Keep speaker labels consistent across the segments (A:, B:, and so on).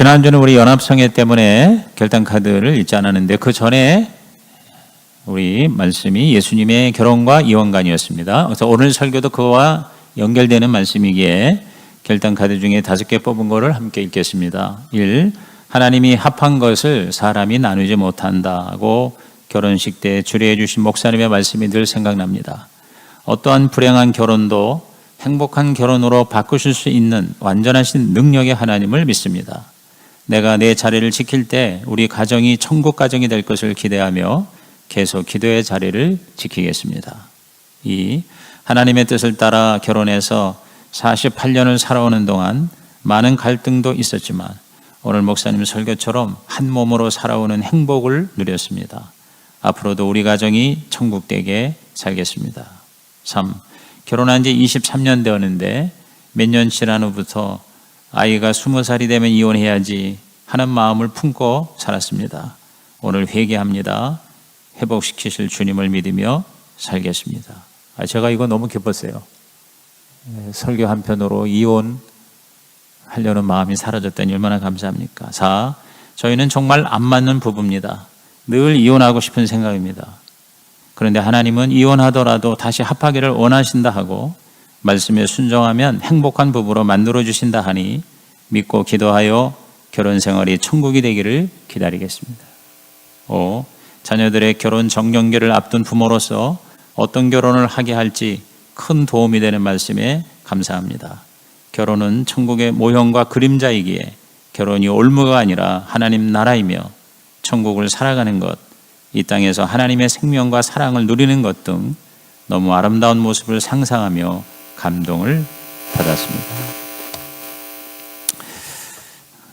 A: 지난주는 우리 연합성회 때문에 결단 카드를 읽지 않았는데 그 전에 우리 말씀이 예수님의 결혼과 이혼관이었습니다. 그래서 오늘 설교도 그와 연결되는 말씀이기에 결단 카드 중에 5개 뽑은 거를 함께 읽겠습니다. 1. 하나님이 합한 것을 사람이 나누지 못한다고 결혼식 때 주례해 주신 목사님의 말씀이 늘 생각납니다. 어떠한 불행한 결혼도 행복한 결혼으로 바꾸실 수 있는 완전하신 능력의 하나님을 믿습니다. 내가 내 자리를 지킬 때 우리 가정이 천국 가정이 될 것을 기대하며 계속 기도의 자리를 지키겠습니다. 2. 하나님의 뜻을 따라 결혼해서 48년을 살아오는 동안 많은 갈등도 있었지만 오늘 목사님 설교처럼 한 몸으로 살아오는 행복을 누렸습니다. 앞으로도 우리 가정이 천국 되게 살겠습니다. 3. 결혼한 지 23년 되었는데 몇 년 지난 후부터 아이가 20살이 되면 이혼해야지 하는 마음을 품고 살았습니다. 오늘 회개합니다. 회복시키실 주님을 믿으며 살겠습니다. 제가 이거 너무 기뻤어요. 설교 한편으로 이혼하려는 마음이 사라졌다니 얼마나 감사합니까? 4. 저희는 정말 안 맞는 부부입니다. 늘 이혼하고 싶은 생각입니다. 그런데 하나님은 이혼하더라도 다시 합하기를 원하신다 하고 말씀에 순종하면 행복한 부부로 만들어주신다 하니 믿고 기도하여 결혼 생활이 천국이 되기를 기다리겠습니다. 5. 자녀들의 결혼 정년기를 앞둔 부모로서 어떤 결혼을 하게 할지 큰 도움이 되는 말씀에 감사합니다. 결혼은 천국의 모형과 그림자이기에 결혼이 올무가 아니라 하나님 나라이며 천국을 살아가는 것, 이 땅에서 하나님의 생명과 사랑을 누리는 것 등 너무 아름다운 모습을 상상하며 감동을 받았습니다.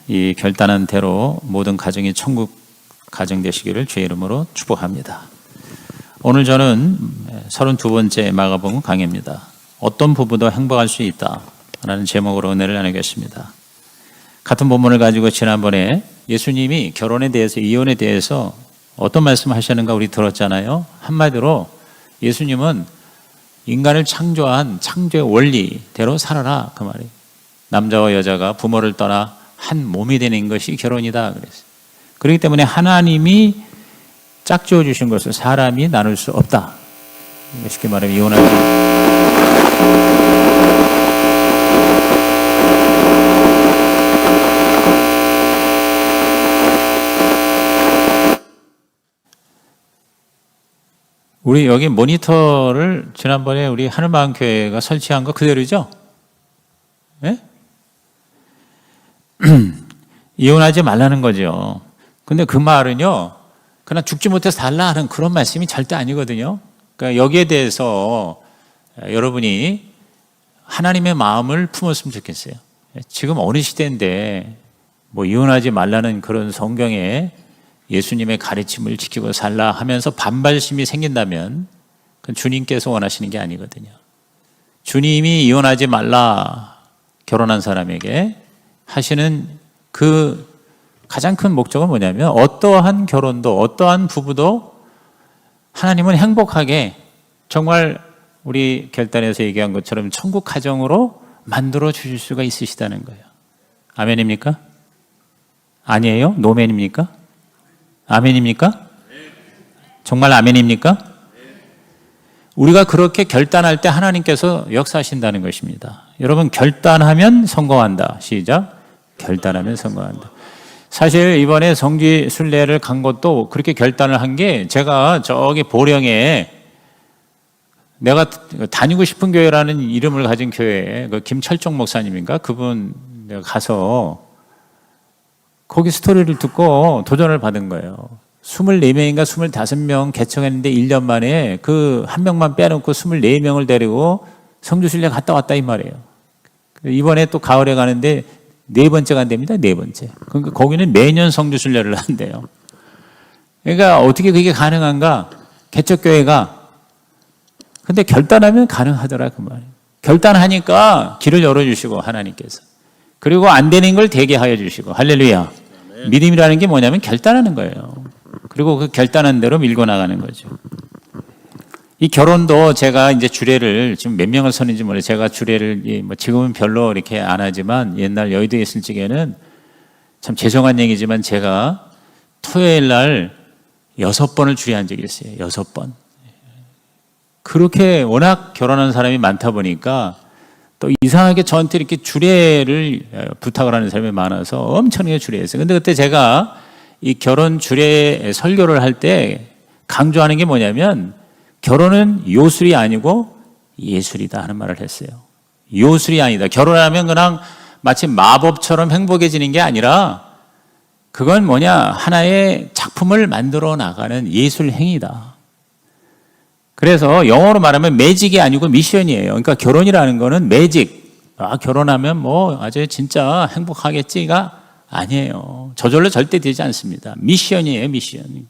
A: 이 결단한 대로 모든 가정이 천국 가정 되시기를 주의 이름으로 축복합니다. 오늘 저는 32번째 마가복음 강해입니다. 어떤 부부도 행복할 수 있다 라는 제목으로 은혜를 나누겠습니다. 같은 본문을 가지고 지난번에 예수님이 결혼에 대해서 이혼에 대해서 어떤 말씀 하시는가 우리 들었잖아요. 한마디로 예수님은 인간을 창조한 창조의 원리대로 살아라 그 말이에요. 남자와 여자가 부모를 떠나 한 몸이 되는 것이 결혼이다 그랬어요. 그렇기 때문에 하나님이 짝지어 주신 것을 사람이 나눌 수 없다. 쉽게 말하면 이혼하지. 우리 여기 모니터를 지난번에 우리 하늘마음교회가 설치한 거 그대로죠? 예? 이혼하지 말라는 거죠. 근데 그 말은요, 그냥 죽지 못해서 달라 하는 그런 말씀이 절대 아니거든요. 그러니까 여기에 대해서 여러분이 하나님의 마음을 품었으면 좋겠어요. 지금 어느 시대인데 뭐 이혼하지 말라는 그런 성경에 예수님의 가르침을 지키고 살라 하면서 반발심이 생긴다면 그건 주님께서 원하시는 게 아니거든요. 주님이 이혼하지 말라 결혼한 사람에게 하시는 그 가장 큰 목적은 뭐냐면 어떠한 결혼도 어떠한 부부도 하나님은 행복하게 정말 우리 결단에서 얘기한 것처럼 천국 가정으로 만들어 주실 수가 있으시다는 거예요. 아멘입니까? 아니에요? 노멘입니까? 아멘입니까? 정말 아멘입니까? 우리가 그렇게 결단할 때 하나님께서 역사하신다는 것입니다. 여러분 결단하면 성공한다. 시작. 결단하면 성공한다. 사실 이번에 성지 순례를 간 것도 그렇게 결단을 한 게 제가 저기 보령에 내가 다니고 싶은 교회라는 이름을 가진 교회 그 김철종 목사님인가 그분 내가 가서 거기 스토리를 듣고 도전을 받은 거예요. 24명인가 25명 개청했는데 1년 만에 그 한 명만 빼놓고 24명을 데리고 성지순례 갔다 왔다 이 말이에요. 이번에 또 가을에 가는데 4번째 간답니다. 4번째. 그러니까 거기는 매년 성지순례를 한대요. 그러니까 어떻게 그게 가능한가? 개척교회가. 근데 결단하면 가능하더라 그 말이에요. 결단하니까 길을 열어주시고 하나님께서. 그리고 안 되는 걸 되게 하여 주시고 할렐루야. 믿음이라는 게 뭐냐면 결단하는 거예요. 그리고 그 결단한 대로 밀고 나가는 거죠. 이 결혼도 제가 이제 주례를 지금 몇 명을 서는지 모르겠어요. 제가 주례를 뭐 지금은 별로 이렇게 안 하지만 옛날 여의도에 있을 적에는 참 죄송한 얘기지만 제가 토요일 날 6번을 주례한 적이 있어요. 6번. 그렇게 워낙 결혼한 사람이 많다 보니까 또 이상하게 저한테 이렇게 주례를 부탁을 하는 사람이 많아서 엄청나게 주례했어요. 근데 그때 제가 이 결혼 주례 설교를 할 때 강조하는 게 뭐냐면 결혼은 요술이 아니고 예술이다 하는 말을 했어요. 요술이 아니다. 결혼하면 그냥 마치 마법처럼 행복해지는 게 아니라 그건 뭐냐, 하나의 작품을 만들어 나가는 예술 행위다. 그래서 영어로 말하면 매직이 아니고 미션이에요. 그러니까 결혼이라는 거는 매직. 결혼하면 뭐 아주 진짜 행복하겠지가 아니에요. 저절로 절대 되지 않습니다. 미션이에요, 미션.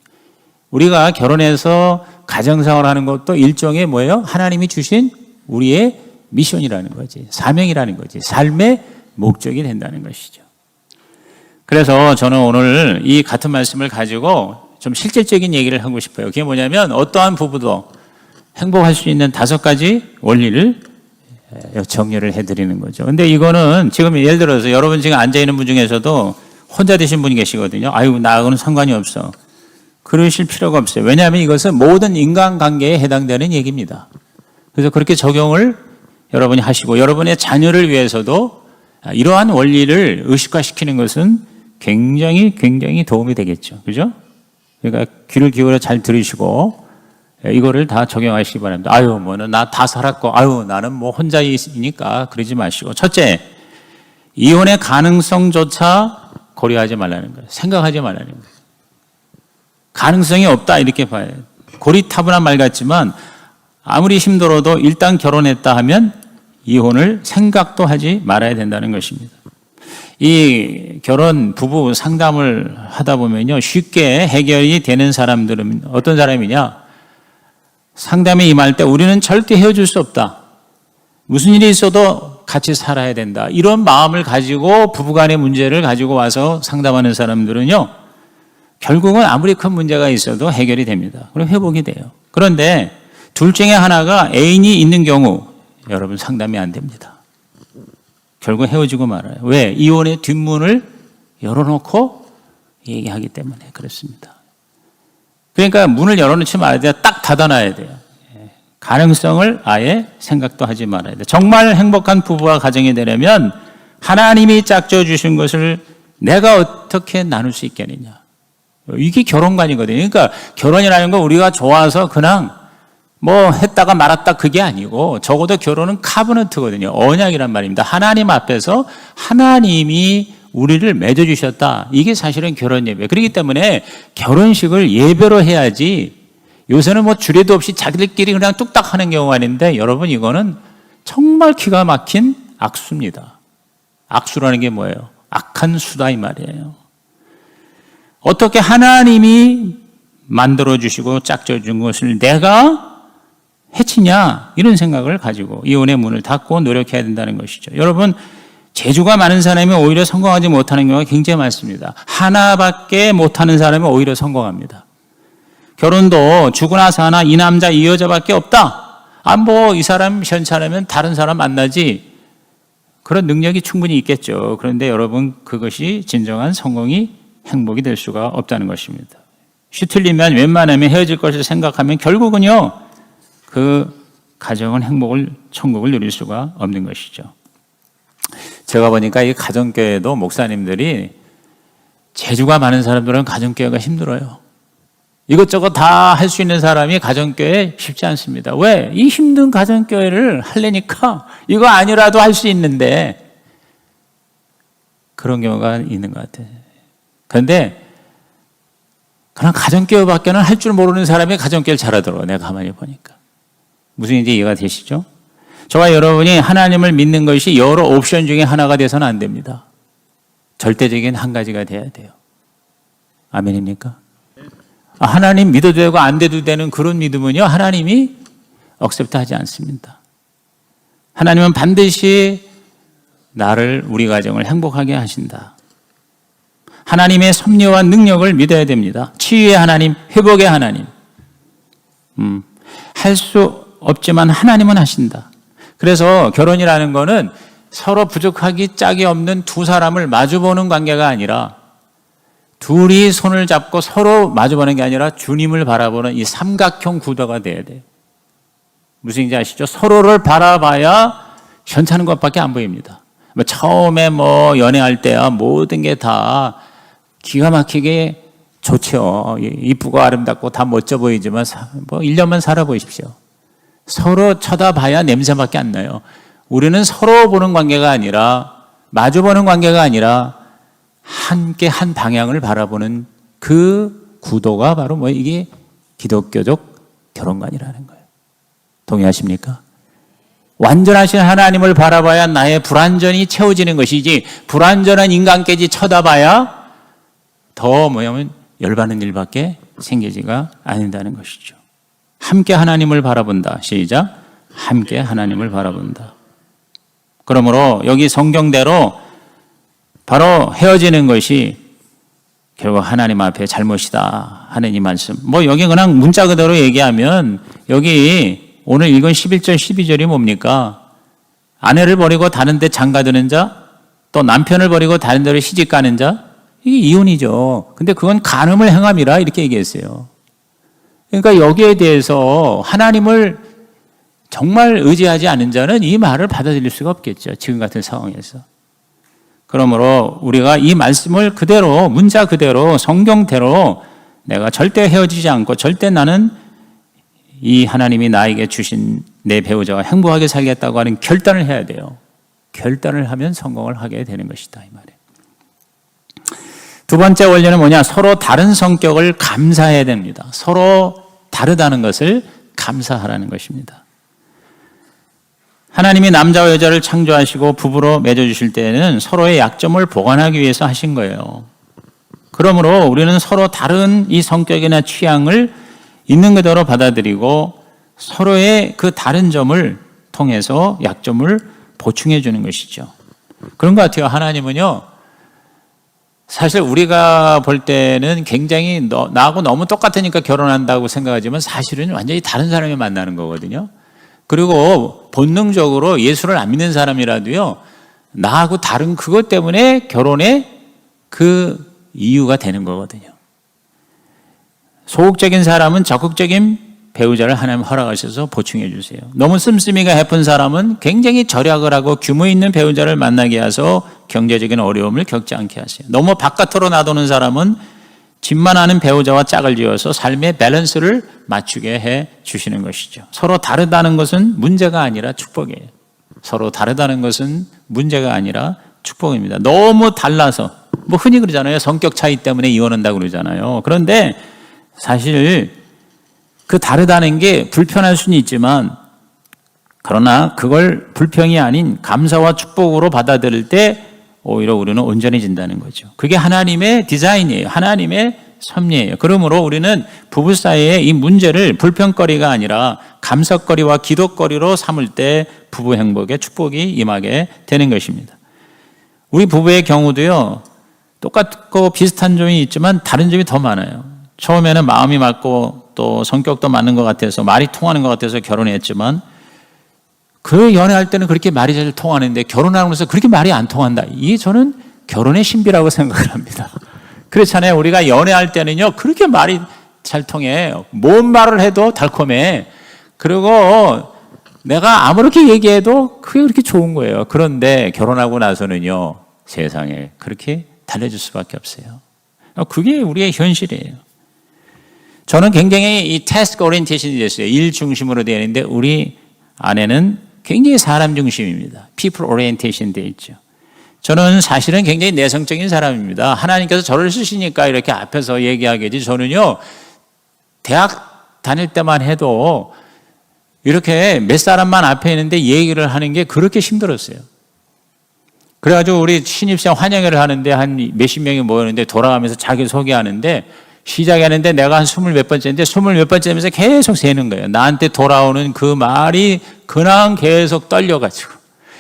A: 우리가 결혼해서 가정생활하는 것도 일종의 뭐예요? 하나님이 주신 우리의 미션이라는 거지. 사명이라는 거지. 삶의 목적이 된다는 것이죠. 그래서 저는 오늘 이 같은 말씀을 가지고 좀 실질적인 얘기를 하고 싶어요. 그게 뭐냐면 어떠한 부부도 행복할 수 있는 5가지 원리를 정리를 해드리는 거죠. 근데 이거는 지금 예를 들어서 여러분 지금 앉아있는 분 중에서도 혼자 되신 분이 계시거든요. 아유, 나하고는 상관이 없어. 그러실 필요가 없어요. 왜냐하면 이것은 모든 인간관계에 해당되는 얘기입니다. 그래서 그렇게 적용을 여러분이 하시고 여러분의 자녀를 위해서도 이러한 원리를 의식화시키는 것은 굉장히 도움이 되겠죠. 그죠? 그러니까 귀를 기울여 잘 들으시고 이거를 다 적용하시기 바랍니다. 아유, 뭐는 나 다 살았고, 아유, 나는 뭐 혼자이니까 그러지 마시고. 첫째, 이혼의 가능성조차 고려하지 말라는 거예요. 생각하지 말라는 거예요. 가능성이 없다 이렇게 봐요. 고리타분한 말 같지만 아무리 힘들어도 일단 결혼했다 하면 이혼을 생각도 하지 말아야 된다는 것입니다. 이 결혼 부부 상담을 하다 보면요, 쉽게 해결이 되는 사람들은 어떤 사람이냐? 상담에 임할 때 우리는 절대 헤어질 수 없다. 무슨 일이 있어도 같이 살아야 된다. 이런 마음을 가지고 부부간의 문제를 가지고 와서 상담하는 사람들은요, 결국은 아무리 큰 문제가 있어도 해결이 됩니다. 그럼 회복이 돼요. 그런데 둘 중에 하나가 애인이 있는 경우 여러분 상담이 안 됩니다. 결국 헤어지고 말아요. 왜? 이혼의 뒷문을 열어놓고 얘기하기 때문에 그렇습니다. 그러니까 문을 열어놓지 말아야 돼요. 딱 닫아놔야 돼요. 가능성을 아예 생각도 하지 말아야 돼요. 정말 행복한 부부와 가정이 되려면 하나님이 짝져 주신 것을 내가 어떻게 나눌 수 있겠느냐. 이게 결혼관이거든요. 그러니까 결혼이라는 건 우리가 좋아서 그냥 뭐 했다가 말았다 그게 아니고 적어도 결혼은 카버넌트거든요. 언약이란 말입니다. 하나님 앞에서 하나님이 우리를 맺어주셨다. 이게 사실은 결혼 예배. 그렇기 때문에 결혼식을 예배로 해야지 요새는 뭐 주례도 없이 자기들끼리 그냥 뚝딱 하는 경우가 있는데 여러분 이거는 정말 기가 막힌 악수입니다. 악수라는 게 뭐예요? 악한 수다 이 말이에요. 어떻게 하나님이 만들어주시고 짝져준 것을 내가 해치냐 이런 생각을 가지고 이혼의 문을 닫고 노력해야 된다는 것이죠. 여러분 재주가 많은 사람이 오히려 성공하지 못하는 경우가 굉장히 많습니다. 하나밖에 못하는 사람이 오히려 성공합니다. 결혼도 죽으나 사나 이 남자 이 여자밖에 없다. 뭐 이 사람 현찮으면 다른 사람 만나지. 그런 능력이 충분히 있겠죠. 그런데 여러분 그것이 진정한 성공이 행복이 될 수가 없다는 것입니다. 쉬틀리면 웬만하면 헤어질 것을 생각하면 결국은요 그 가정은 천국을 누릴 수가 없는 것이죠. 제가 보니까 이 가정교회도 목사님들이 재주가 많은 사람들은 가정교회가 힘들어요. 이것저것 다 할 수 있는 사람이 가정교회 쉽지 않습니다. 왜? 이 힘든 가정교회를 하려니까 이거 아니라도 할 수 있는데 그런 경우가 있는 것 같아요. 그런데 그냥 가정교회밖에는 할 줄 모르는 사람이 가정교회를 잘하더라고요. 내가 가만히 보니까. 무슨 얘기인지 이해가 되시죠? 저와 여러분이 하나님을 믿는 것이 여러 옵션 중에 하나가 돼서는 안 됩니다. 절대적인 한 가지가 돼야 돼요. 아멘입니까? 하나님 믿어도 되고 안 돼도 되는 그런 믿음은요, 하나님이 억셉트 하지 않습니다. 하나님은 반드시 나를, 우리 가정을 행복하게 하신다. 하나님의 섭리와 능력을 믿어야 됩니다. 치유의 하나님, 회복의 하나님. 할 수 없지만 하나님은 하신다. 그래서 결혼이라는 거는 서로 부족하기 짝이 없는 두 사람을 마주보는 관계가 아니라 둘이 손을 잡고 서로 마주보는 게 아니라 주님을 바라보는 이 삼각형 구도가 돼야 돼요. 무슨 얘기인지 아시죠? 서로를 바라봐야 현찮은 것밖에 안 보입니다. 처음에 연애할 때야 모든 게 다 기가 막히게 좋죠. 이쁘고 아름답고 다 멋져 보이지만 1년만 살아보십시오. 서로 쳐다봐야 냄새밖에 안 나요. 우리는 서로 보는 관계가 아니라 마주보는 관계가 아니라 함께 한 방향을 바라보는 그 구도가 바로 이게 기독교적 결혼관이라는 거예요. 동의하십니까? 완전하신 하나님을 바라봐야 나의 불완전이 채워지는 것이지 불완전한 인간까지 쳐다봐야 더 열받는 일밖에 생기지가 않는다는 것이죠. 함께 하나님을 바라본다. 시작. 함께 하나님을 바라본다. 그러므로 여기 성경대로 바로 헤어지는 것이 결국 하나님 앞에 잘못이다 하는 이 말씀. 여기 그냥 문자 그대로 얘기하면 여기 오늘 읽은 11절 12절이 뭡니까? 아내를 버리고 다른 데 장가드는 자, 또 남편을 버리고 다른 데로 시집 가는 자, 이게 이혼이죠. 근데 그건 간음을 행함이라 이렇게 얘기했어요. 그러니까 여기에 대해서 하나님을 정말 의지하지 않은 자는 이 말을 받아들일 수가 없겠죠. 지금 같은 상황에서. 그러므로 우리가 이 말씀을 그대로 문자 그대로 성경대로 내가 절대 헤어지지 않고 절대 나는 이 하나님이 나에게 주신 내 배우자와 행복하게 살겠다고 하는 결단을 해야 돼요. 결단을 하면 성공을 하게 되는 것이다 이 말이에요. 두 번째 원리는 뭐냐? 서로 다른 성격을 감사해야 됩니다. 서로 다르다는 것을 감사하라는 것입니다. 하나님이 남자와 여자를 창조하시고 부부로 맺어주실 때는 서로의 약점을 보완하기 위해서 하신 거예요. 그러므로 우리는 서로 다른 이 성격이나 취향을 있는 그대로 받아들이고 서로의 그 다른 점을 통해서 약점을 보충해 주는 것이죠. 그런 것 같아요. 하나님은요, 사실 우리가 볼 때는 굉장히 나하고 너무 똑같으니까 결혼한다고 생각하지만 사실은 완전히 다른 사람이 만나는 거거든요. 그리고 본능적으로 예수를 안 믿는 사람이라도요, 나하고 다른 그것 때문에 결혼의 그 이유가 되는 거거든요. 소극적인 사람은 적극적인 배우자를 하나님 허락하셔서 보충해 주세요. 너무 씀씀이가 해픈 사람은 굉장히 절약을 하고 규모 있는 배우자를 만나게 해서 경제적인 어려움을 겪지 않게 하세요. 너무 바깥으로 놔두는 사람은 집만 하는 배우자와 짝을 지어서 삶의 밸런스를 맞추게 해 주시는 것이죠. 서로 다르다는 것은 문제가 아니라 축복이에요. 서로 다르다는 것은 문제가 아니라 축복입니다. 너무 달라서 흔히 그러잖아요. 성격 차이 때문에 이혼한다고 그러잖아요. 그런데 사실 그 다르다는 게 불편할 수는 있지만 그러나 그걸 불평이 아닌 감사와 축복으로 받아들일 때 오히려 우리는 온전해진다는 거죠. 그게 하나님의 디자인이에요. 하나님의 섭리예요. 그러므로 우리는 부부 사이의 이 문제를 불평거리가 아니라 감사거리와 기도거리로 삼을 때 부부 행복에 축복이 임하게 되는 것입니다. 우리 부부의 경우도요, 똑같고 비슷한 점이 있지만 다른 점이 더 많아요. 처음에는 마음이 맞고 또 성격도 맞는 것 같아서 말이 통하는 것 같아서 결혼했지만 그 연애할 때는 그렇게 말이 잘 통하는데 결혼하면서 그렇게 말이 안 통한다. 이게 저는 결혼의 신비라고 생각을 합니다. 그렇잖아요. 우리가 연애할 때는요, 그렇게 말이 잘 통해. 뭔 말을 해도 달콤해. 그리고 내가 아무렇게 얘기해도 그게 그렇게 좋은 거예요. 그런데 결혼하고 나서는요, 세상에 그렇게 달라질 수밖에 없어요. 그게 우리의 현실이에요. 저는 굉장히 이 태스크 오리엔테이션이 됐어요. 일 중심으로 되어 있는데 우리 아내는 굉장히 사람 중심입니다. people orientation 되어 있죠. 저는 사실은 굉장히 내성적인 사람입니다. 하나님께서 저를 쓰시니까 이렇게 앞에서 얘기하겠지. 저는요, 대학 다닐 때만 해도 이렇게 몇 사람만 앞에 있는데 얘기를 하는 게 그렇게 힘들었어요. 그래가지고 우리 신입생 환영회를 하는데 한 몇십 명이 모였는데 돌아가면서 자기 소개하는데 시작하는데 내가 한 20몇 번째인데 20몇 번째면서 계속 세는 거예요. 나한테 돌아오는 그 말이 그냥 계속 떨려가지고.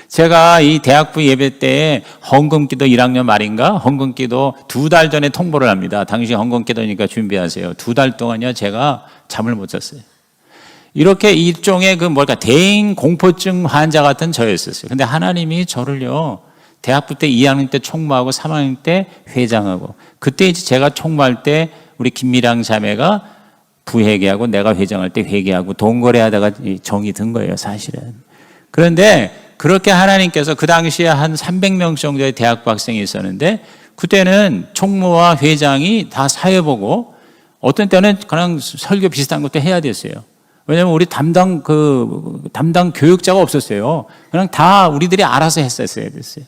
A: 제가 이 대학부 예배 때 헌금기도 1학년 말인가 헌금기도 2달 전에 통보를 합니다. 당시 헌금기도니까 준비하세요. 2달 동안요 제가 잠을 못 잤어요. 이렇게 일종의 대인 공포증 환자 같은 저였었어요. 근데 하나님이 저를요 대학부 때 2학년 때 총무하고 3학년 때 회장하고, 그때 이제 제가 총무할 때 우리 김미랑 자매가 부회계하고 내가 회장할 때 회계하고 동거래하다가 정이 든 거예요, 사실은. 그런데 그렇게 하나님께서 그 당시에 한 300명 정도의 대학부 학생이 있었는데, 그때는 총무와 회장이 다 사회보고 어떤 때는 그냥 설교 비슷한 것도 해야 됐어요. 왜냐하면 우리 담당 교육자가 없었어요. 그냥 다 우리들이 알아서 했었어야 됐어요.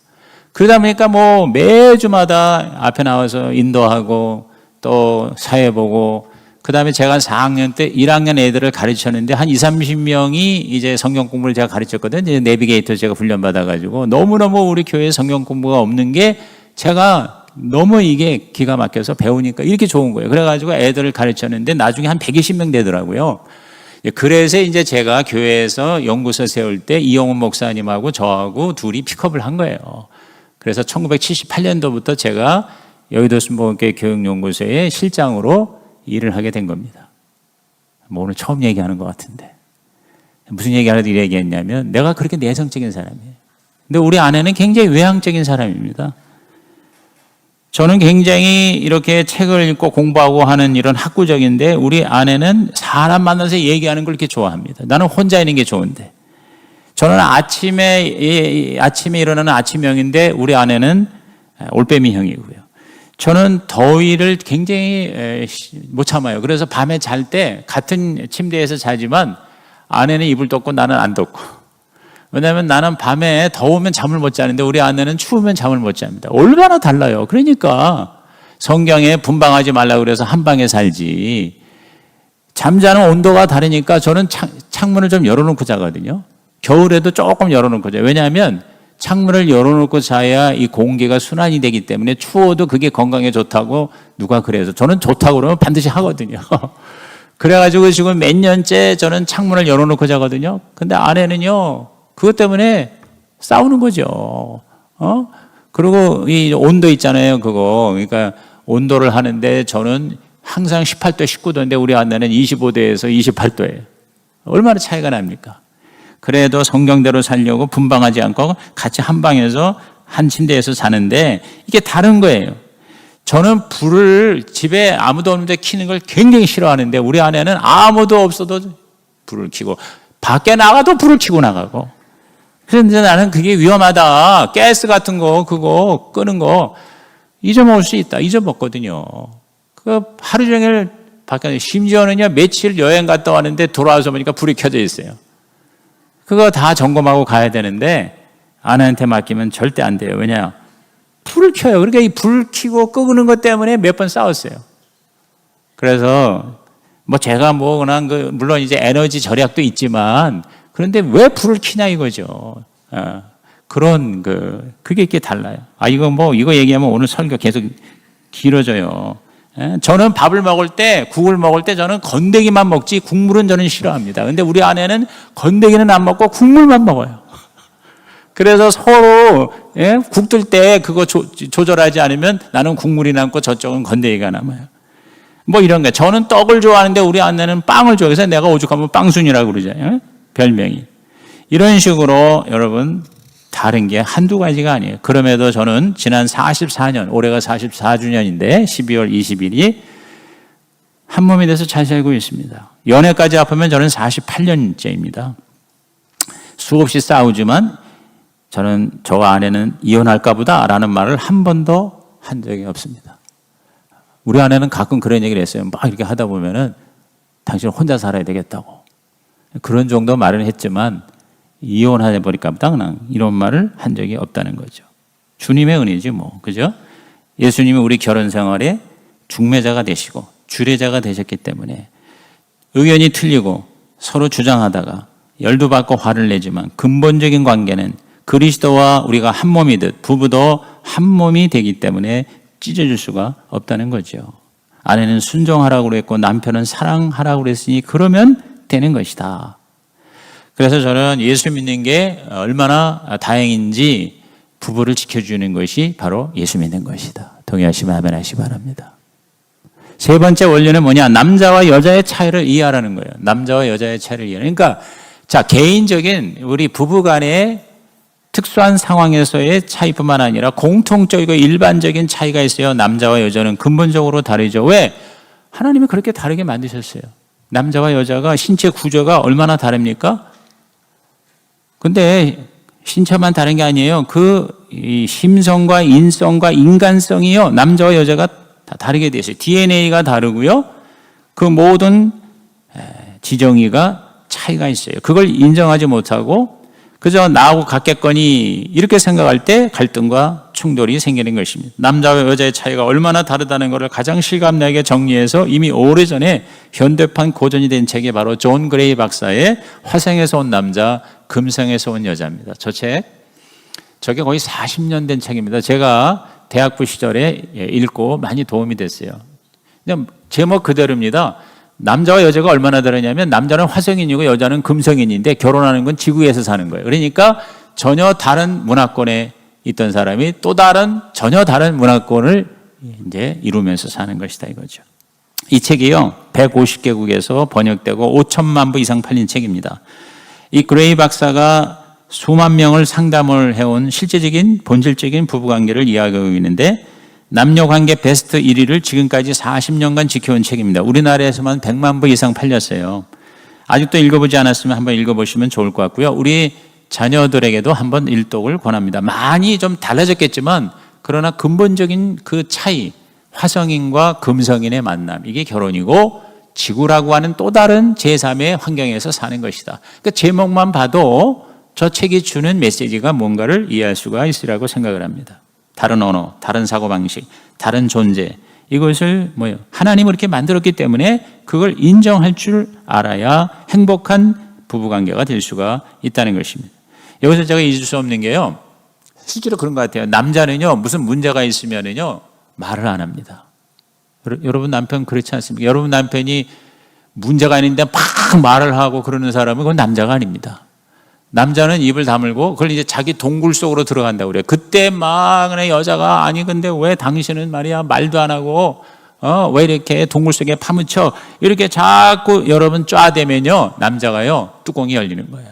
A: 그러다 보니까 뭐 매주마다 앞에 나와서 인도하고 또 사회 보고, 그 다음에 제가 4학년 때 1학년 애들을 가르쳤는데 한 20-30명이 이제 성경 공부를 제가 가르쳤거든요. 이제 내비게이터 제가 훈련받아가지고 너무너무 우리 교회에 성경 공부가 없는 게 제가 너무 이게 기가 막혀서 배우니까 이렇게 좋은 거예요. 그래가지고 애들을 가르쳤는데 나중에 한 120명 되더라고요. 그래서 이제 제가 교회에서 연구소 세울 때 이용훈 목사님하고 저하고 둘이 픽업을 한 거예요. 그래서 1978년도부터 제가 여의도 순복음교회 교육연구소의 실장으로 일을 하게 된 겁니다. 뭐 오늘 처음 얘기하는 것 같은데 무슨 얘기하려고 이 얘기했냐면, 내가 그렇게 내성적인 사람이에요. 근데 우리 아내는 굉장히 외향적인 사람입니다. 저는 굉장히 이렇게 책을 읽고 공부하고 하는 이런 학구적인데, 우리 아내는 사람 만나서 얘기하는 걸 이렇게 좋아합니다. 나는 혼자 있는 게 좋은데. 저는 아침에 일어나는 아침형인데 우리 아내는 올빼미형이고요. 저는 더위를 굉장히 못 참아요. 그래서 밤에 잘 때 같은 침대에서 자지만 아내는 이불 덮고 나는 안 덮고. 왜냐하면 나는 밤에 더우면 잠을 못 자는데 우리 아내는 추우면 잠을 못 잡니다. 얼마나 달라요. 그러니까 성경에 분방하지 말라고 그래서 한 방에 살지. 잠자는 온도가 다르니까 저는 창문을 좀 열어놓고 자거든요. 겨울에도 조금 열어놓고 자요. 왜냐하면 창문을 열어놓고 자야 이 공기가 순환이 되기 때문에 추워도 그게 건강에 좋다고 누가 그래서, 저는 좋다고 그러면 반드시 하거든요. 그래가지고 지금 몇 년째 저는 창문을 열어놓고 자거든요. 근데 아내는요, 그것 때문에 싸우는 거죠. 그리고 이 온도 있잖아요, 그거. 그러니까 온도를 하는데 저는 항상 18도, 19도인데 우리 아내는 25도에서 28도예요. 얼마나 차이가 납니까? 그래도 성경대로 살려고 분방하지 않고 같이 한 방에서 한 침대에서 자는데 이게 다른 거예요. 저는 불을 집에 아무도 없는데 켜는 걸 굉장히 싫어하는데 우리 아내는 아무도 없어도 불을 켜고 밖에 나가도 불을 켜고 나가고. 그런데 나는 그게 위험하다. 가스 같은 거 그거 끄는 거 잊어먹을 수 있다. 잊어먹거든요. 그 하루 종일 밖에, 심지어는요 며칠 여행 갔다 왔는데 돌아와서 보니까 불이 켜져 있어요. 그거 다 점검하고 가야 되는데 아내한테 맡기면 절대 안 돼요. 왜냐? 불을 켜요. 그러니까 이 불 켜고 끄는 것 때문에 몇 번 싸웠어요. 그래서 뭐 제가 뭐 그냥 물론 이제 에너지 절약도 있지만 그런데 왜 불을 켜냐 이거죠. 그런 그게 이렇게 달라요. 이거 얘기하면 오늘 설교 계속 길어져요. 저는 밥을 먹을 때, 국을 먹을 때 저는 건더기만 먹지 국물은 저는 싫어합니다. 근데 우리 아내는 건더기는 안 먹고 국물만 먹어요. 그래서 서로 국 뜰 때 그거 조절하지 않으면 나는 국물이 남고 저쪽은 건더기가 남아요. 뭐 이런 거. 저는 떡을 좋아하는데 우리 아내는 빵을 좋아해서 그래서 내가 오죽하면 빵순이라고 그러잖아요. 별명이. 이런 식으로 여러분 다른 게 한두 가지가 아니에요. 그럼에도 저는 지난 44년, 올해가 44주년인데 12월 20일이 한 몸이 돼서 잘 살고 있습니다. 연애까지 합하면 저는 48년째입니다. 수없이 싸우지만 저는 저와 아내는 이혼할까 보다 라는 말을 한 번도 한 적이 없습니다. 우리 아내는 가끔 그런 얘기를 했어요. 막 이렇게 하다 보면은 당신은 혼자 살아야 되겠다고. 그런 정도 말을 했지만 이혼하자 버릴까 보다 그냥 이런 말을 한 적이 없다는 거죠. 주님의 은혜지 뭐. 그죠? 예수님이 우리 결혼 생활에 중매자가 되시고 주례자가 되셨기 때문에 의견이 틀리고 서로 주장하다가 열도 받고 화를 내지만 근본적인 관계는 그리스도와 우리가 한 몸이듯 부부도 한 몸이 되기 때문에 찢어질 수가 없다는 거죠. 아내는 순종하라고 그랬고 남편은 사랑하라고 그랬으니 그러면 되는 것이다. 그래서 저는 예수 믿는 게 얼마나 다행인지 부부를 지켜주는 것이 바로 예수 믿는 것이다. 동의하시면 아멘 하시기 바랍니다. 세 번째 원리는 뭐냐? 남자와 여자의 차이를 이해하라는 거예요. 남자와 여자의 차이를 이해하는. 그러니까 자, 개인적인 우리 부부 간의 특수한 상황에서의 차이뿐만 아니라 공통적이고 일반적인 차이가 있어요. 남자와 여자는 근본적으로 다르죠. 왜? 하나님이 그렇게 다르게 만드셨어요. 남자와 여자가 신체 구조가 얼마나 다릅니까? 근데 신체만 다른 게 아니에요. 이 심성과 인성과 인간성이요. 남자와 여자가 다 다르게 돼 있어요. DNA가 다르고요. 그 모든 지정의가 차이가 있어요. 그걸 인정하지 못하고 그저 나하고 같겠거니 이렇게 생각할 때 갈등과 충돌이 생기는 것입니다. 남자와 여자의 차이가 얼마나 다르다는 것을 가장 실감나게 정리해서 이미 오래전에 현대판 고전이 된 책이 바로 존 그레이 박사의 화성에서 온 남자, 금성에서 온 여자입니다. 저 책, 저게 거의 40년 된 책입니다. 제가 대학부 시절에 읽고 많이 도움이 됐어요. 그냥 제목 그대로입니다. 남자와 여자가 얼마나 다르냐면 남자는 화성인이고 여자는 금성인인데 결혼하는 건 지구에서 사는 거예요. 그러니까 전혀 다른 문화권에 있던 사람이 또 전혀 다른 문화권을 이제 이루면서 사는 것이다 이거죠. 이 책이요 150개국에서 번역되고 5천만 부 이상 팔린 책입니다. 이 그레이 박사가 수만 명을 상담을 해온 실제적인 본질적인 부부관계를 이야기하고 있는데 남녀관계 베스트 1위를 지금까지 40년간 지켜온 책입니다. 우리나라에서만 100만 부 이상 팔렸어요. 아직도 읽어보지 않았으면 한번 읽어보시면 좋을 것 같고요. 우리 자녀들에게도 한번 일독을 권합니다. 많이 좀 달라졌겠지만 그러나 근본적인 그 차이, 화성인과 금성인의 만남, 이게 결혼이고 지구라고 하는 또 다른 제3의 환경에서 사는 것이다. 그러니까 제목만 봐도 저 책이 주는 메시지가 뭔가를 이해할 수가 있으라고 생각을 합니다. 다른 언어, 다른 사고방식, 다른 존재, 이것을 하나님이 이렇게 만들었기 때문에 그걸 인정할 줄 알아야 행복한 부부관계가 될 수가 있다는 것입니다. 여기서 제가 잊을 수 없는 게요, 실제로 그런 것 같아요. 남자는요 무슨 문제가 있으면은요 말을 안 합니다. 여러분 남편 그렇지 않습니까? 여러분 남편이 문제가 있는데 막 말을 하고 그러는 사람은 그건 남자가 아닙니다. 남자는 입을 다물고 그걸 이제 자기 동굴 속으로 들어간다고 그래요. 그때 막 여자가 아니 근데 왜 당신은 말이야 말도 안 하고 왜 이렇게 동굴 속에 파묻혀 이렇게 자꾸 여러분 쫙대면요 남자가요 뚜껑이 열리는 거예요.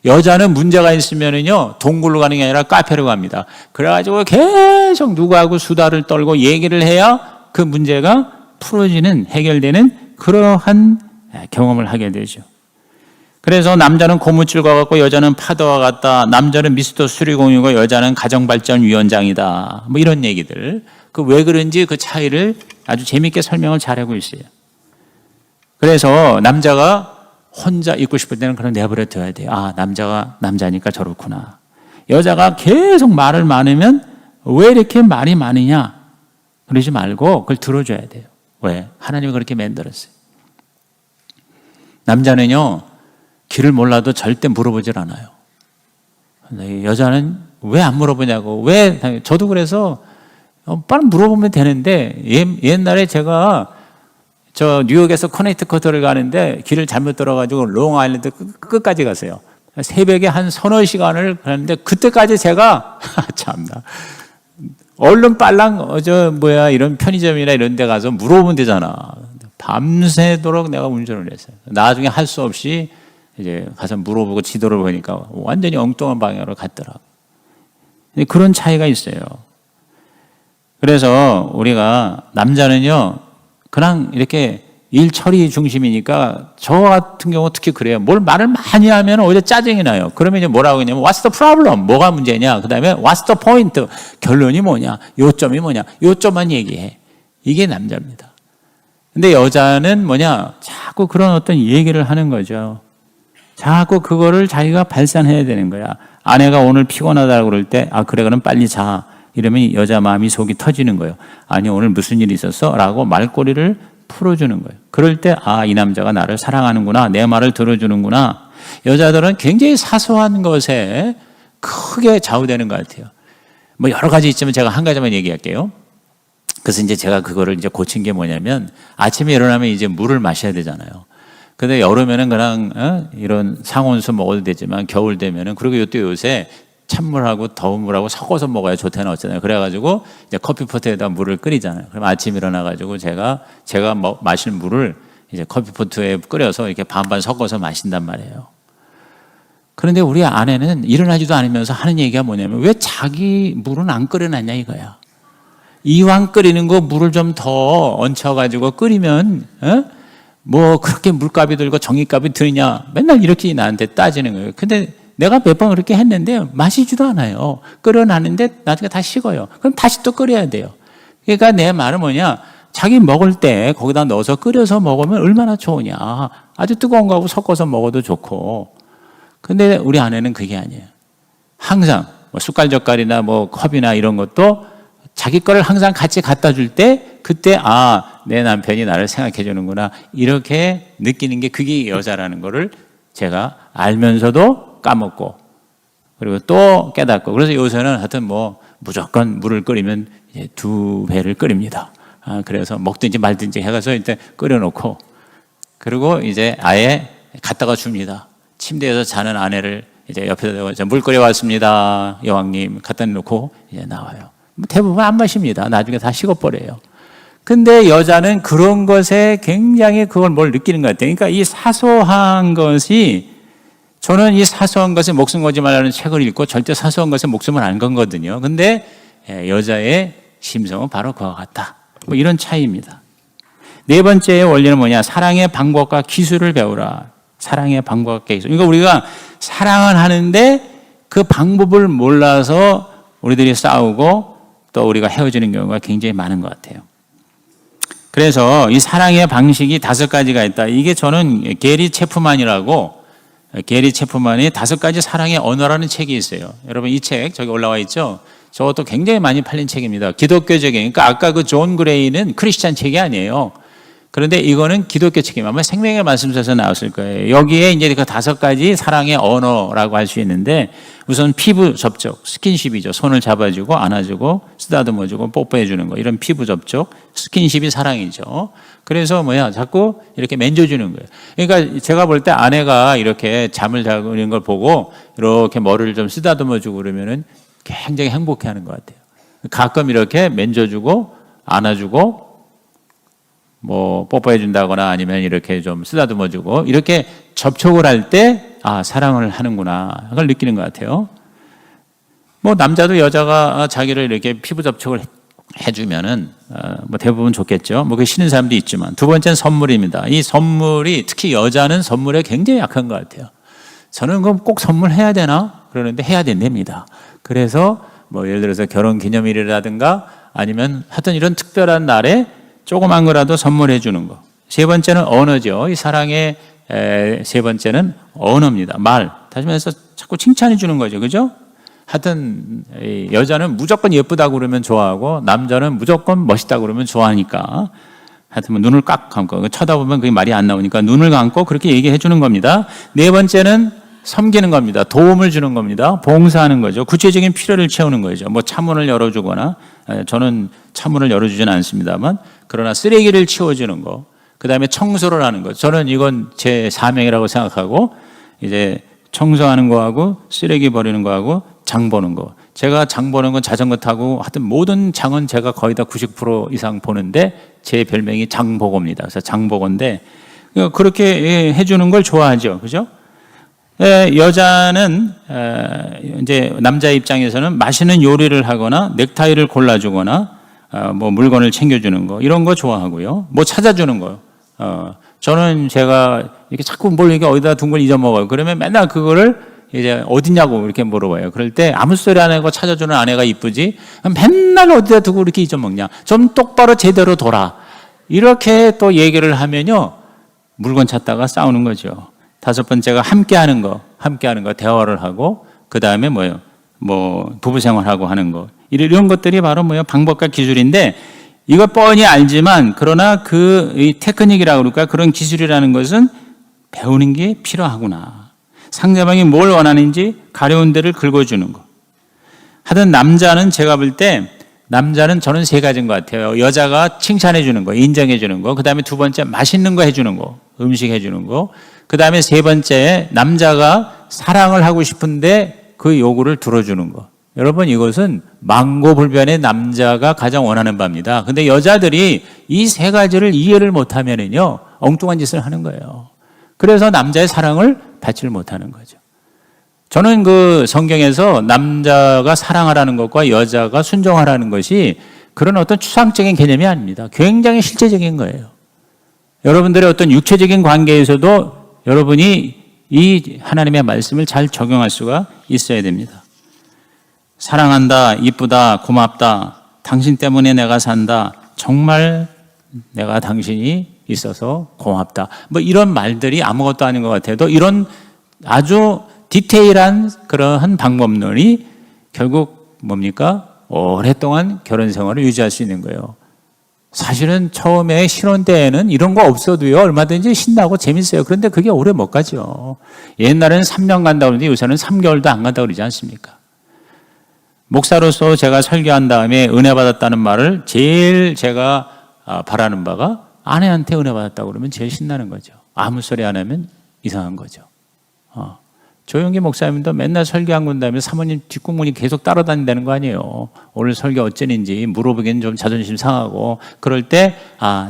A: 여자는 문제가 있으면은요 동굴로 가는 게 아니라 카페로 갑니다. 그래가지고 계속 누구하고 수다를 떨고 얘기를 해야 그 문제가 풀어지는 해결되는 그러한 경험을 하게 되죠. 그래서 남자는 고무줄과 같고 여자는 파도와 같다. 남자는 미스터 수리공이고 여자는 가정발전위원장이다. 뭐 이런 얘기들. 그 왜 그런지 그 차이를 아주 재밌게 설명을 잘하고 있어요. 그래서 남자가 혼자 있고 싶을 때는 그냥 내버려 둬야 돼요. 아, 남자가 남자니까 저렇구나. 여자가 계속 말을 많으면 왜 이렇게 말이 많으냐? 그러지 말고 그걸 들어줘야 돼요. 왜? 하나님이 그렇게 만들었어요. 남자는요, 길을 몰라도 절대 물어보질 않아요. 여자는 왜 안 물어보냐고. 저도 그래서 빨리 물어보면 되는데 옛날에 제가 저 뉴욕에서 커네티컷을 가는데 길을 잘못 들어가지고 롱아일랜드 끝까지 갔어요. 새벽에 한 서너 시간을 가는데 그때까지 제가 참나 얼른 빨랑 이런 편의점이나 이런 데 가서 물어보면 되잖아. 밤새도록 내가 운전을 했어요. 나중에 할 수 없이 이제 가서 물어보고 지도를 보니까 완전히 엉뚱한 방향으로 갔더라고. 그런 차이가 있어요. 그래서 우리가 남자는요 그냥 이렇게 일 처리 중심이니까 저 같은 경우 특히 그래요. 말을 많이 하면 오히려 짜증이 나요. 그러면 이제 뭐라고 하냐면 What's the problem? 뭐가 문제냐? 그 다음에 What's the point? 결론이 뭐냐? 요점이 뭐냐? 요점만 얘기해. 이게 남자입니다. 근데 여자는 자꾸 그런 어떤 얘기를 하는 거죠. 자꾸 그거를 자기가 발산해야 되는 거야. 아내가 오늘 피곤하다고 그럴 때 그래 그럼 빨리 자. 이러면 여자 마음이 속이 터지는 거예요. 아니 오늘 무슨 일이 있었어? 라고 말꼬리를 풀어주는 거예요. 그럴 때 이 남자가 나를 사랑하는구나. 내 말을 들어주는구나. 여자들은 굉장히 사소한 것에 크게 좌우되는 것 같아요. 여러 가지 있지만 제가 한 가지만 얘기할게요. 그래서 이제 제가 그거를 이제 고친 게 뭐냐면 아침에 일어나면 이제 물을 마셔야 되잖아요. 근데 여름에는 그냥 이런 상온수 먹어도 되지만 겨울 되면은 그리고 또 요새 찬물하고 더운 물하고 섞어서 먹어야 좋다는 어쩌잖아요. 그래가지고 이제 커피포트에다 물을 끓이잖아요. 그럼 아침 일어나가지고 제가 마실 물을 이제 커피포트에 끓여서 이렇게 반반 섞어서 마신단 말이에요. 그런데 우리 아내는 일어나지도 않으면서 하는 얘기가 뭐냐면 왜 자기 물은 안 끓여놨냐 이거야. 이왕 끓이는 거 물을 좀 더 얹혀가지고 끓이면 뭐 그렇게 물값이 들고 전기값이 드느냐 맨날 이렇게 나한테 따지는 거예요. 근데 내가 몇 번 그렇게 했는데 마시지도 않아요. 끓여놨는데 나중에 다 식어요. 그럼 다시 또 끓여야 돼요. 그러니까 내 말은 뭐냐, 자기 먹을 때 거기다 넣어서 끓여서 먹으면 얼마나 좋으냐. 아주 뜨거운 거하고 섞어서 먹어도 좋고. 근데 우리 아내는 그게 아니에요. 항상 뭐 숟갈젓갈이나 뭐 컵이나 이런 것도 자기 거를 항상 같이 갖다 줄 때 그때 내 남편이 나를 생각해 주는구나 이렇게 느끼는 게 그게 여자라는 거를 제가 알면서도 까먹고 그리고 또 깨닫고, 그래서 요새는 하여튼 뭐 무조건 물을 끓이면 이제 2배를 끓입니다. 그래서 먹든지 말든지 해가서 일단 끓여놓고 그리고 이제 아예 갖다가 줍니다. 침대에서 자는 아내를 이제 옆에다 대고 물 끓여왔습니다. 여왕님 갖다 놓고 이제 나와요. 대부분 안 마십니다. 나중에 다 식어버려요. 근데 여자는 그런 것에 굉장히 그걸 뭘 느끼는 것 같아요. 그러니까 이 사소한 것이, 저는 이 사소한 것에 목숨 걸지 말라는 책을 읽고 절대 사소한 것에 목숨을 안 건거든요. 근데 여자의 심성은 바로 그와 같다. 뭐 이런 차이입니다. 네 번째의 원리는 뭐냐? 사랑의 방법과 기술을 배우라. 사랑의 방법과 기술. 그러니까 우리가 사랑을 하는데 그 방법을 몰라서 우리들이 싸우고 또 우리가 헤어지는 경우가 굉장히 많은 것 같아요. 그래서 이 사랑의 방식이 5가지가 있다. 이게 저는 게리 체프만이라고, 게리 체프만이 5가지 사랑의 언어라는 책이 있어요. 여러분 이 책 저기 올라와 있죠? 저것도 굉장히 많이 팔린 책입니다. 기독교적인, 그러니까 아까 그 존 그레이는 크리스찬 책이 아니에요. 그런데 이거는 기독교 책입니다. 아마 생명의 말씀에서 나왔을 거예요. 여기에 이제 그 5가지 사랑의 언어라고 할 수 있는데, 우선 피부 접촉, 스킨십이죠. 손을 잡아주고 안아주고 쓰다듬어주고 뽀뽀해주는 거, 이런 피부 접촉, 스킨십이 사랑이죠. 그래서 자꾸 이렇게 만져주는 거예요. 그러니까 제가 볼 때 아내가 이렇게 잠을 자고 있는 걸 보고 이렇게 머리를 좀 쓰다듬어주고 그러면은 굉장히 행복해하는 것 같아요. 가끔 이렇게 만져주고 안아주고 뭐 뽀뽀해 준다거나 아니면 이렇게 좀 쓰다듬어주고 이렇게 접촉을 할 때 사랑을 하는구나 그걸 느끼는 것 같아요. 뭐 남자도 여자가 자기를 이렇게 피부 접촉을 해주면은 뭐 대부분 좋겠죠. 뭐 그 싫은 사람도 있지만. 두 번째는 선물입니다. 이 선물이, 특히 여자는 선물에 굉장히 약한 것 같아요. 저는 그럼 꼭 선물해야 되나? 그러는데 해야 된답니다. 그래서 뭐 예를 들어서 결혼 기념일이라든가 아니면 하여튼 이런 특별한 날에 조그만 거라도 선물해 주는 거. 세 번째는 언어죠. 이 사랑의 세 번째는 언어입니다. 말. 다시 말해서 자꾸 칭찬해 주는 거죠. 그죠? 하여튼 여자는 무조건 예쁘다고 그러면 좋아하고 남자는 무조건 멋있다고 그러면 좋아하니까 하여튼 뭐 눈을 꽉 감고 쳐다보면 그게 말이 안 나오니까 눈을 감고 그렇게 얘기해 주는 겁니다. 네 번째는 섬기는 겁니다. 도움을 주는 겁니다. 봉사하는 거죠. 구체적인 필요를 채우는 거죠. 뭐 차문을 열어주거나, 저는 차문을 열어주지는 않습니다만, 그러나 쓰레기를 치워주는 거, 그 다음에 청소를 하는 거. 저는 이건 제 사명이라고 생각하고, 이제 청소하는 거하고 쓰레기 버리는 거하고 장 보는 거. 제가 장 보는 건 자전거 타고 하여튼 모든 장은 제가 거의 다 90% 이상 보는데 제 별명이 장보고입니다. 그래서 장보고인데 그렇게 해주는 걸 좋아하죠. 그죠? 여자는 이제 남자 입장에서는 맛있는 요리를 하거나 넥타이를 골라주거나 뭐 물건을 챙겨주는 거 이런 거 좋아하고요. 뭐 찾아주는 거. 저는 제가 이렇게 자꾸 뭘 이렇게 어디다 둔 걸 잊어먹어요. 그러면 맨날 그거를 이제 어디냐고 이렇게 물어봐요. 그럴 때 아무 소리 안 하고 찾아주는 아내가 이쁘지 맨날 어디다 두고 이렇게 잊어먹냐. 좀 똑바로 제대로 둬라. 이렇게 또 얘기를 하면요. 물건 찾다가 싸우는 거죠. 5번째가 함께하는 거, 대화를 하고, 그 다음에 뭐 부부 생활하고 하는 거, 이런 것들이 바로 방법과 기술인데, 이거 뻔히 알지만, 그러나 이 테크닉이라고 그럴까, 그런 기술이라는 것은 배우는 게 필요하구나. 상대방이 뭘 원하는지 가려운 데를 긁어주는 거. 하여튼 남자는 제가 볼 때, 남자는 저는 3가지인 것 같아요. 여자가 칭찬해 주는 거, 인정해 주는 거, 그 다음에 2번째 맛있는 거 해주는 거, 음식 해주는 거, 그 다음에 3번째 남자가 사랑을 하고 싶은데 그 요구를 들어주는 거. 여러분 이것은 망고불변의 남자가 가장 원하는 바입니다. 근데 여자들이 이 3가지를 이해를 못하면은요 엉뚱한 짓을 하는 거예요. 그래서 남자의 사랑을 받지를 못하는 거죠. 저는 그 성경에서 남자가 사랑하라는 것과 여자가 순종하라는 것이 그런 어떤 추상적인 개념이 아닙니다. 굉장히 실제적인 거예요. 여러분들의 어떤 육체적인 관계에서도 여러분이 이 하나님의 말씀을 잘 적용할 수가 있어야 됩니다. 사랑한다, 이쁘다, 고맙다, 당신 때문에 내가 산다, 정말 내가 당신이 있어서 고맙다. 뭐 이런 말들이 아무것도 아닌 것 같아도 이런 아주 디테일한 그러한 방법론이 결국 뭡니까? 오랫동안 결혼 생활을 유지할 수 있는 거예요. 사실은 처음에 신혼 때에는 이런 거 없어도요 얼마든지 신나고 재밌어요. 그런데 그게 오래 못 가죠. 옛날에는 3년 간다고 그러는데 요새는 3개월도 안 간다고 그러지 않습니까? 목사로서 제가 설교한 다음에 은혜 받았다는 말을 제일 제가 바라는 바가 아내한테 은혜 받았다고 그러면 제일 신나는 거죠. 아무 소리 안 하면 이상한 거죠. 조용기 목사님도 맨날 설교한 다음에 사모님 뒷공문이 계속 따라다닌다는 거 아니에요. 오늘 설교 어쩌는지 물어보기엔 좀 자존심 상하고 그럴 때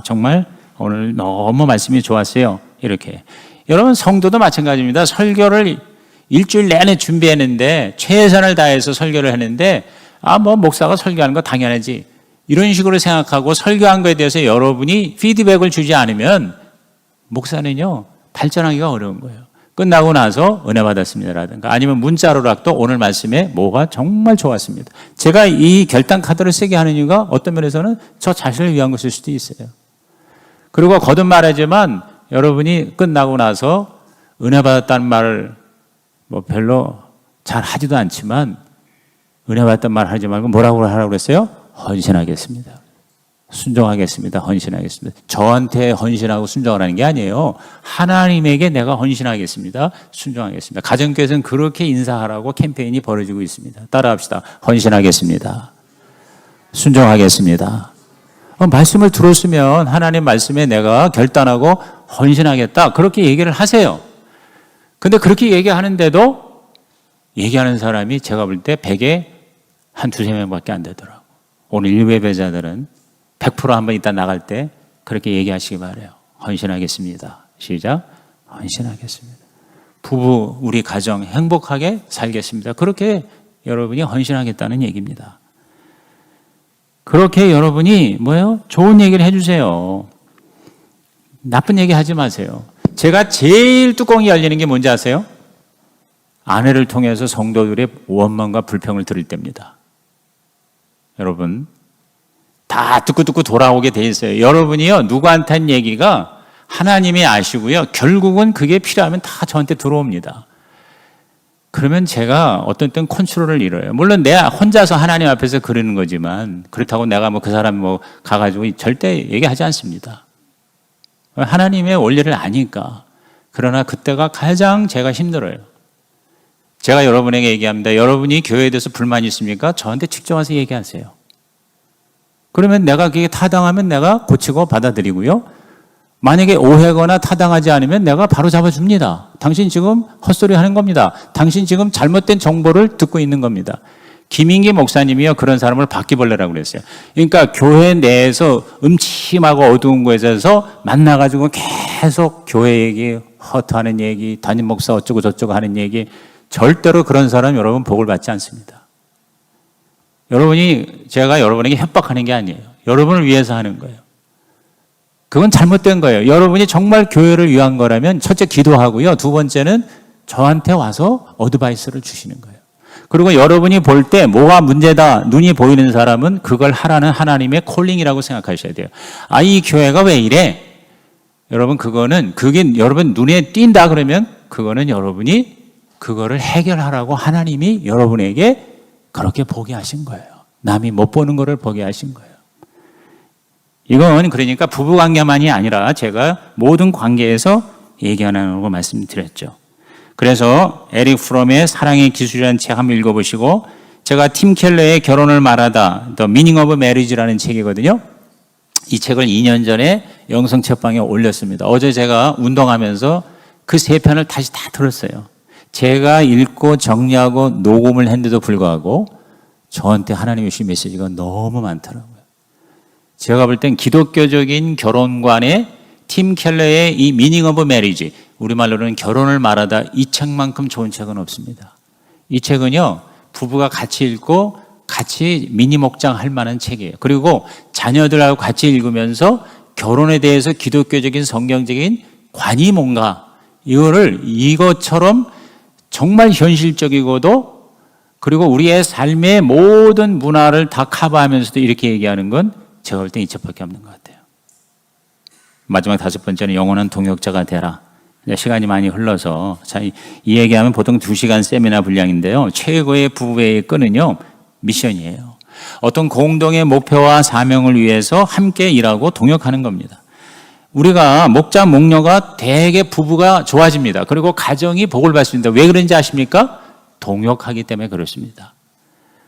A: 정말 오늘 너무 말씀이 좋았어요. 이렇게. 여러분 성도도 마찬가지입니다. 설교를 일주일 내내 준비했는데 최선을 다해서 설교를 했는데 뭐 목사가 설교하는 거 당연하지. 이런 식으로 생각하고 설교한 거에 대해서 여러분이 피드백을 주지 않으면 목사는요 발전하기가 어려운 거예요. 끝나고 나서 은혜 받았습니다라든가 아니면 문자로라도 오늘 말씀에 뭐가 정말 좋았습니다. 제가 이 결단 카드를 쓰게 하는 이유가 어떤 면에서는 저 자신을 위한 것일 수도 있어요. 그리고 거듭 말하지만 여러분이 끝나고 나서 은혜 받았다는 말을 뭐 별로 잘 하지도 않지만 은혜 받았다는 말 하지 말고 뭐라고 하라고 그랬어요? 헌신하겠습니다. 순종하겠습니다. 헌신하겠습니다. 저한테 헌신하고 순종하라는 게 아니에요. 하나님에게 내가 헌신하겠습니다. 순종하겠습니다. 가정교회에서는 그렇게 인사하라고 캠페인이 벌어지고 있습니다. 따라합시다. 헌신하겠습니다. 순종하겠습니다. 말씀을 들었으면 하나님 말씀에 내가 결단하고 헌신하겠다. 그렇게 얘기를 하세요. 근데 그렇게 얘기하는데도 얘기하는 사람이 제가 볼 때 100에 한 두세 명밖에 안 되더라고요. 오늘 일베배자들은 100% 한번 이따 나갈 때 그렇게 얘기하시기 바라요. 헌신하겠습니다. 시작. 헌신하겠습니다. 부부, 우리 가정 행복하게 살겠습니다. 그렇게 여러분이 헌신하겠다는 얘기입니다. 그렇게 여러분이 좋은 얘기를 해주세요. 나쁜 얘기 하지 마세요. 제가 제일 뚜껑이 열리는 게 뭔지 아세요? 아내를 통해서 성도들의 원망과 불평을 들을 때입니다. 여러분 다 듣고 돌아오게 돼 있어요. 여러분이요 누구한테 한 얘기가 하나님이 아시고요 결국은 그게 필요하면 다 저한테 들어옵니다. 그러면 제가 어떤 때는 컨트롤을 잃어요. 물론 내가 혼자서 하나님 앞에서 그러는 거지만 그렇다고 내가 그 사람 가가지고 절대 얘기하지 않습니다. 하나님의 원리를 아니까. 그러나 그때가 가장 제가 힘들어요. 제가 여러분에게 얘기합니다. 여러분이 교회에 대해서 불만이 있습니까? 저한테 직접 와서 얘기하세요. 그러면 내가 그게 타당하면 내가 고치고 받아들이고요. 만약에 오해거나 타당하지 않으면 내가 바로 잡아줍니다. 당신 지금 헛소리 하는 겁니다. 당신 지금 잘못된 정보를 듣고 있는 겁니다. 김인기 목사님이요 그런 사람을 바퀴벌레라고 그랬어요. 그러니까 교회 내에서 음침하고 어두운 곳에서 만나가지고 계속 교회 얘기, 허투하는 얘기, 담임 목사 어쩌고 저쩌고 하는 얘기, 절대로 그런 사람 여러분 복을 받지 않습니다. 제가 여러분에게 협박하는 게 아니에요. 여러분을 위해서 하는 거예요. 그건 잘못된 거예요. 여러분이 정말 교회를 위한 거라면 첫째 기도하고요. 두 번째는 저한테 와서 어드바이스를 주시는 거예요. 그리고 여러분이 볼 때 뭐가 문제다 눈이 보이는 사람은 그걸 하라는 하나님의 콜링이라고 생각하셔야 돼요. 이 교회가 왜 이래? 여러분 그게 여러분 눈에 띈다 그러면 그거는 여러분이 그거를 해결하라고 하나님이 여러분에게 그렇게 보게 하신 거예요. 남이 못 보는 거를 보게 하신 거예요. 이건 그러니까 부부관계만이 아니라 제가 모든 관계에서 얘기하는 거 말씀드렸죠. 그래서 에릭 프롬의 사랑의 기술이라는 책 한번 읽어보시고, 제가 팀 켈러의 결혼을 말하다 The Meaning of Marriage라는 책이거든요. 이 책을 2년 전에 영성책방에 올렸습니다. 어제 제가 운동하면서 그 3편을 다시 다 들었어요. 제가 읽고 정리하고 녹음을 했는데도 불구하고 저한테 하나님의 주신 메시지가 너무 많더라고요. 제가 볼 땐 기독교적인 결혼관의 팀 켈러의 이 미닝 오브 메리지, 우리말로는 결혼을 말하다, 이 책만큼 좋은 책은 없습니다. 이 책은요, 부부가 같이 읽고 같이 미니 목장할 만한 책이에요. 그리고 자녀들하고 같이 읽으면서 결혼에 대해서 기독교적인 성경적인 관이 뭔가, 이거를 이것처럼 정말 현실적이고도, 그리고 우리의 삶의 모든 문화를 다 커버하면서도 이렇게 얘기하는 건 제가 볼 때 이 책밖에 없는 것 같아요. 마지막 5번째는 영원한 동역자가 되라. 시간이 많이 흘러서 이 얘기하면 보통 2시간 세미나 분량인데요, 최고의 부부의 끈은요, 미션이에요. 어떤 공동의 목표와 사명을 위해서 함께 일하고 동역하는 겁니다. 우리가 목자 목녀가 대개 부부가 좋아집니다. 그리고 가정이 복을 받습니다. 왜 그런지 아십니까? 동역하기 때문에 그렇습니다.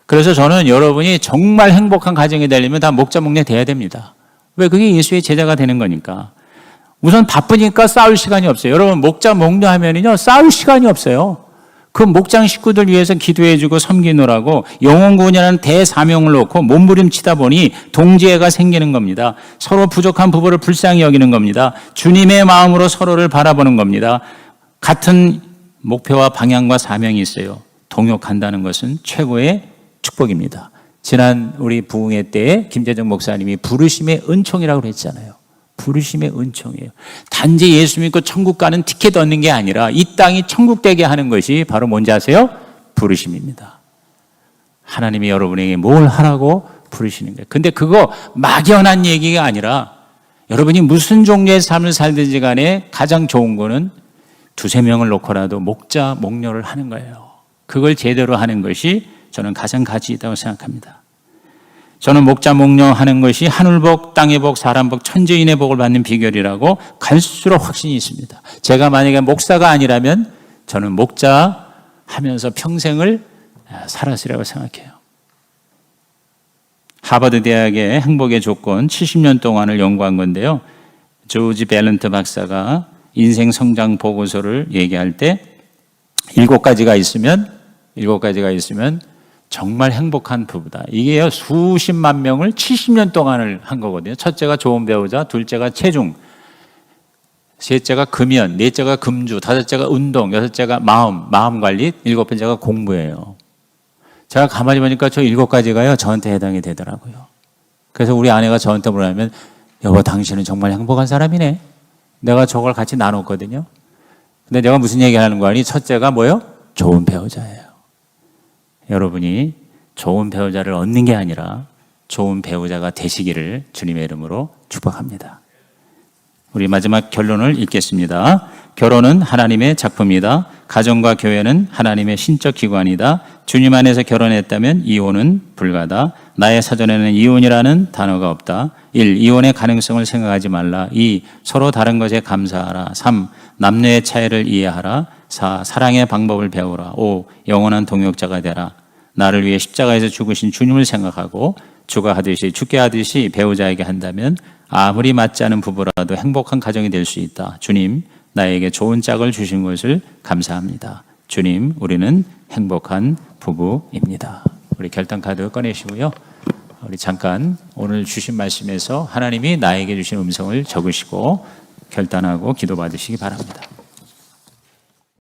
A: 그래서 저는 여러분이 정말 행복한 가정이 되려면 다 목자 목녀 돼야 됩니다. 왜? 그게 예수의 제자가 되는 거니까. 우선 바쁘니까 싸울 시간이 없어요. 여러분, 목자 목녀 하면은요, 싸울 시간이 없어요. 그 목장 식구들 위해서 기도해주고 섬기느라고 영혼구원이라는 대사명을 놓고 몸부림치다 보니 동지애가 생기는 겁니다. 서로 부족한 부부를 불쌍히 여기는 겁니다. 주님의 마음으로 서로를 바라보는 겁니다. 같은 목표와 방향과 사명이 있어요. 동역한다는 것은 최고의 축복입니다. 지난 우리 부흥회 때에 김재정 목사님이 부르심의 은총이라고 그랬잖아요. 부르심의 은총이에요. 단지 예수 믿고 천국 가는 티켓 얻는 게 아니라 이 땅이 천국 되게 하는 것이 바로 뭔지 아세요? 부르심입니다. 하나님이 여러분에게 뭘 하라고 부르시는 거예요. 근데 그거 막연한 얘기가 아니라 여러분이 무슨 종류의 삶을 살든지 간에 가장 좋은 거는 2-3명을 놓고라도 목자, 목녀를 하는 거예요. 그걸 제대로 하는 것이 저는 가장 가치 있다고 생각합니다. 저는 목자 목녀 하는 것이 하늘복, 땅의 복, 사람복, 천지인의 복을 받는 비결이라고 갈수록 확신이 있습니다. 제가 만약에 목사가 아니라면 저는 목자 하면서 평생을 살았으리라고 생각해요. 하버드 대학의 행복의 조건 70년 동안을 연구한 건데요, 조지 밸런트 박사가 인생 성장 보고서를 얘기할 때 7가지가 있으면 정말 행복한 부부다. 이게요, 수십만 명을 70년 동안을 한 거거든요. 첫째가 좋은 배우자, 둘째가 체중, 셋째가 금연, 넷째가 금주, 다섯째가 운동, 여섯째가 마음 관리, 7번째가 공부예요. 제가 가만히 보니까 저 7가지가요, 저한테 해당이 되더라고요. 그래서 우리 아내가 저한테 물어보면, 여보, 당신은 정말 행복한 사람이네. 내가 저걸 같이 나눴거든요. 근데 내가 무슨 얘기를 하는 거 아니? 첫째가 뭐예요? 좋은 배우자예요. 여러분이 좋은 배우자를 얻는 게 아니라 좋은 배우자가 되시기를 주님의 이름으로 축복합니다. 우리 마지막 결론을 읽겠습니다. 결혼은 하나님의 작품이다. 가정과 교회는 하나님의 신적 기관이다. 주님 안에서 결혼했다면 이혼은 불가다. 나의 사전에는 이혼이라는 단어가 없다. 1. 이혼의 가능성을 생각하지 말라. 2. 서로 다른 것에 감사하라. 3. 남녀의 차이를 이해하라. 4. 사랑의 방법을 배우라. 5. 영원한 동역자가 되라. 나를 위해 십자가에서 죽으신 주님을 생각하고 주가 하듯이 죽게 하듯이 배우자에게 한다면 아무리 맞지 않은 부부라도 행복한 가정이 될 수 있다. 주님, 나에게 좋은 짝을 주신 것을 감사합니다. 주님, 우리는 행복한 부부입니다. 우리 결단카드 꺼내시고요, 우리 잠깐 오늘 주신 말씀에서 하나님이 나에게 주신 음성을 적으시고 결단하고 기도 받으시기 바랍니다.